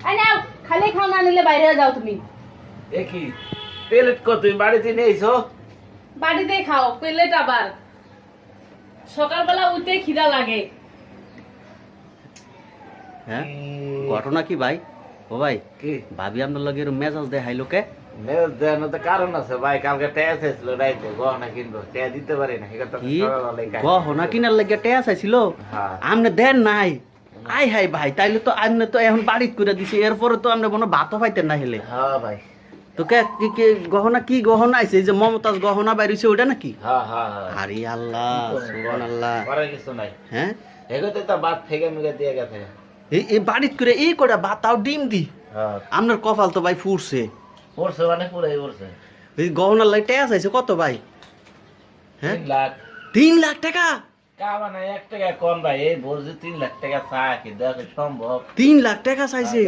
I নাও খালি খাও না নিলে বাইরে যাও তুমি এ কি প্লেট কো তুমি বাড়িতে নিয়ে আইছো বাড়িতে খাও প্লেট আবার সকালবেলা উঠে খিদা লাগে হ্যাঁ ঘটনা কি ভাই ও ভাই কি ভাবি আপনার লগে মেজাজ দেখাইলো কে মেল দেন তো কারণ আছে ভাই কালকে ট্যাক্স এসেছিল রাইতে গহনা কিনবো ট্যাক্স দিতে পারি না এটা তো কি সকালবেলায় খাই। গহনা কিনার লাগে টেয়া চাইছিল হ্যাঁ আমনে দেন নাই আই হাই ভাই তাইলে তো আমনে তো এখন বাড়িত করে দিছি এরপরে তো আমনে কোনো ভাতও পাইতেন না হেলে হ্যাঁ ভাই তো কে গহনা কি গহনা আইছে এই যে মমতাজ গহনা বাইরেছে ওটা নাকি হ্যাঁ হ্যাঁ হ্যাঁ আরে আল্লাহ সুবহানাল্লাহ করার কিছু নাই হ্যাঁ এগোতে তো বাদ থেকে মুখে দিয়ে গেছে এই বাড়িত করে এই কটা ভাত তাও ডিম দি হ্যাঁ আপনার কপাল তো ভাই ফুরছে পড়ছে মানে পুরাই পড়ছে এই গহনার লাগে টেয়া চাইছে কত ভাই হ্যাঁ 3 লাখ 3 লাখ টাকা কাবা না 1 টাকা কম ভাই এই বলছে 3 লাখ টাকা চা কি দেওয়া কি সম্ভব 3 লাখ টাকা চাইছে